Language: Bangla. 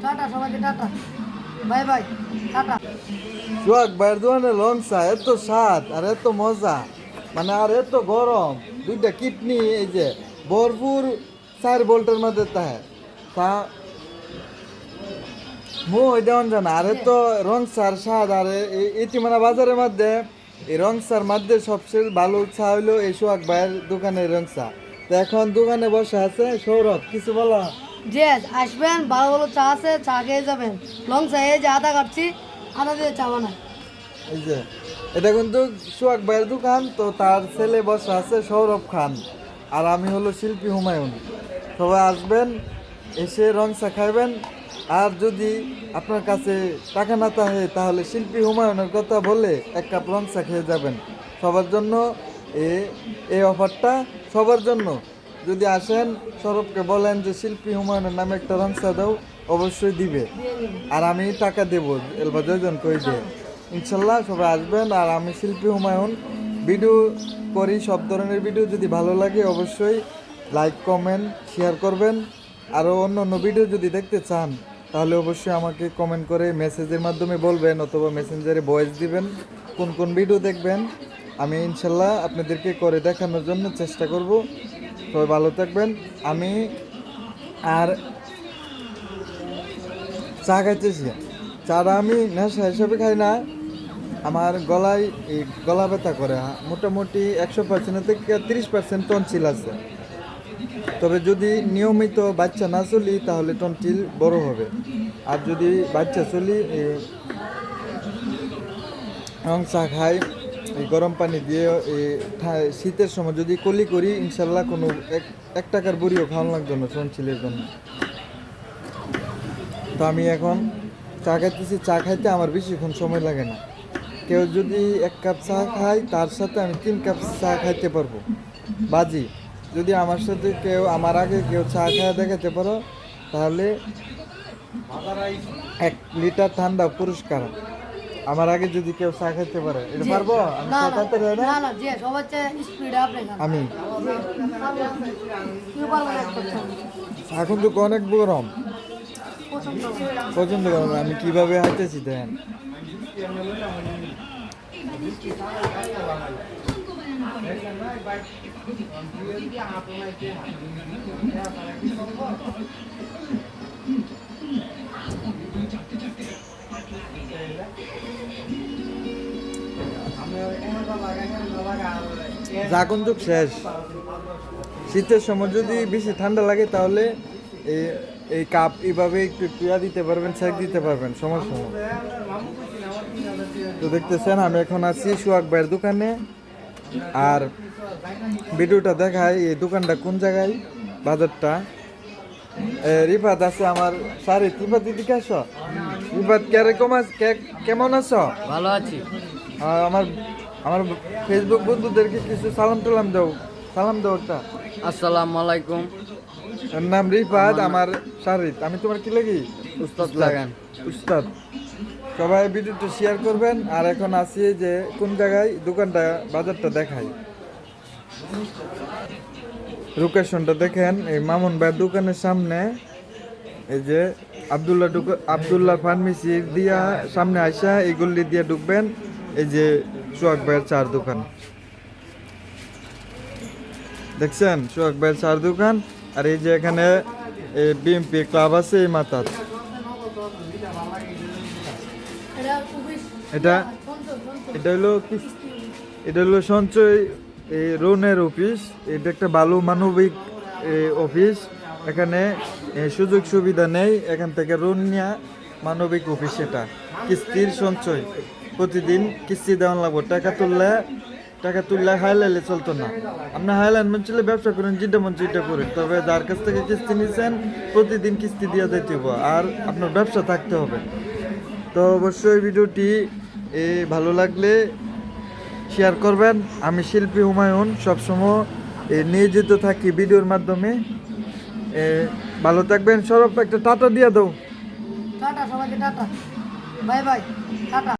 টাটা সবাইকে টাটা, বাই বাই, টাটা। সোহাগ ভাইয়ের দোকানে লংসা এত স্বাদ আর এত মজা, মানে আর এত গরম, দুইটা কিডনি এই যে ভরপুর 4 ভোল্টের মধ্যে তাহে তা মু ওইটাও জানা আর এত রংসার স্বাদ। আর ইতিমানা বাজারের মধ্যে এই রংসার মধ্যে সবচেয়ে ভালো চা হইলো এই সোহাগ ভাইয়ের দোকানের রংসা। তো এখন দোকানে বসে আছে সৌরভ, কিছু বলা? যে আসবেন, ভালো ভালো চা আছে, চা খেয়ে যাবেন। লং চা এই যে আদা কাটছি, আদা দিয়ে চা বানায়। এই যে এটা কিন্তু সোহাগ ভাইয়ের দোকান, তো তার ছেলে বসে আছে সৌরভ খান, আর আমি হলো শিল্পী হুমায়ুন। সবাই আসবেন, এসে রং চা খাইবেন। আর যদি আপনার কাছে টাকা না থাকে তাহলে শিল্পী হুমায়ুনের কথা বলে 1 কাপ রং চা খেয়ে যাবেন। সবার জন্য এই অফারটা, সবার জন্য। যদি আসেন সৌরভকে বলেন যে শিল্পী হুমায়ুনের নামে একটা রং চা দাও, অবশ্যই দিবে। আর আমি টাকা দেবো, এলবা জয়জন কই দিয়ে ইনশাল্লাহ। সবাই আসবেন। আর আমি শিল্পী হুমায়ুন ভিডিও করি, সব ধরনের ভিডিও। যদি ভালো লাগে অবশ্যই লাইক কমেন্ট শেয়ার করবেন। আরও অন্য অন্য ভিডিও যদি দেখতে চান তাহলে অবশ্যই আমাকে কমেন্ট করে মেসেজের মাধ্যমে বলবেন, অথবা মেসেঞ্জারে ভয়েস দিবেন কোন কোন ভিডিও দেখবেন। আমি ইনশাল্লাহ আপনাদেরকে করে দেখানোর জন্য চেষ্টা করব। সবাই ভালো থাকবেন। আমি আর চা খাইতেছি, চাটা আমি নেশা হিসাবে খাই না, আমার গলায় এই গলা ব্যথা করে। মোটামুটি 100% থেকে 30% টনসিল আছে। তবে যদি নিয়মিত বাচ্চা না চলি তাহলে টনসিল বড় হবে। আর যদি বাচ্চা চলি, রং চা খাই এই গরম পানি দিয়ে, এই শীতের সময় যদি কলি করি ইনশাল্লাহ কোনো 1 টাকার বুড়িও খাওয়ানো লাগবে না টনসিলের জন্য। তো আমি এখন চা খাইতেছি, চা খাইতে আমার বেশিক্ষণ সময় লাগে না। কেউ যদি 1 কাপ চা খায় তার সাথে আমি 3 কাপ চা খাইতে পারবো বাজি। যদি আমার সাথে কেউ, আমার আগে কেউ চা খায় দেখাতে পারো তাহলে 1 লিটার ঠান্ডা পুরস্কার। আমার আগে যদি কেউ চা খাইতে পারে, এটা পারবো আমি? চা খাইতে পারি না, না জি সবার চেয়ে স্পিড আপনি খান। আমি কি পারবেন একটা চা? এখন তো অনেক গরম, পছন্দ প্রচন্ড গরম। আমি কিভাবে হাঁটেছি দেখেন। জাগন যুগ শেষ। শীতের সময় যদি বেশি ঠান্ডা লাগে তাহলে এই এই কাপ এইভাবে একটু পিয়া দিতে পারবেন, সেক দিতে পারবেন সমস্যা নেই। তো দেখতেছেন আমি এখন আছি সোহাগ ভাইয়ের দোকানে। আর ভিডিওটা দেখাই এই দোকানটা কোন জায়গায়, বাজারটা। রিফাত আছে আমার সারি। রিফাত দিদিকে আসো। রিফাত কেমন আছো? ভালো আছি। আমার আমার ফেসবুক বন্ধুদেরকে কিছু সালাম টালাম দাও, সালাম দাও একটা। আসসালামু আলাইকুম। এর নাম রিফাত, আমার শারিত। আমি তোমার কি লাগি? উস্তাদ লাগান। উস্তাদ। সবাই ভিডিওটা শেয়ার করবেন। আর এখন আসি যে কোন জায়গায় দোকানটা, বাজারটা দেখাই। লোকেশনটা দেখেন, এই মামুন ভাইয়ের দোকানের সামনে। এই যে আব্দুল্লাহ ফার্মেসি দিয়া সামনে আসা এই গল্লি দিয়ে ঢুকবেন। এই যে সোহাগ ভাইয়ের চার দোকান দেখছেন, সোহাগ ভাইয়ের চার দোকান। আর এই যে এখানে বিএমপি ক্লাব আছে এই মাথার। এটা এটা হলো এটা হলো সঞ্চয় লোনের অফিস। এটা একটা ভালো মানবিক অফিস। এখানে সুযোগ সুবিধা নেই, এখান থেকে লোন নেওয়া মানবিক অফিস। এটা কিস্তির সঞ্চয়, প্রতিদিন কিস্তি দেওয়া লাগবে। টাকা তুললে হাইলাইলে চলতো না। আপনি হাইলাইন মন চলে ব্যবসা করেন, যেটা মন যেটা করেন, তবে যার কাছ থেকে কিস্তি নিচ্ছেন প্রতিদিন কিস্তি দিয়ে দিতে হবে। আর আপনার ব্যবসা থাকতে হবে। তো অবশ্যই ভিডিওটি ভালো লাগলে শেয়ার করবেন। আমি শিল্পী হুমায়ুন সবসময় নিয়োজিত থাকি ভিডিওর মাধ্যমে। ভালো থাকবেন। সৌরভ একটা টাটা দিয়ে দাও। টাটা সবাইকে টাটা, বাই বাই, টাটা।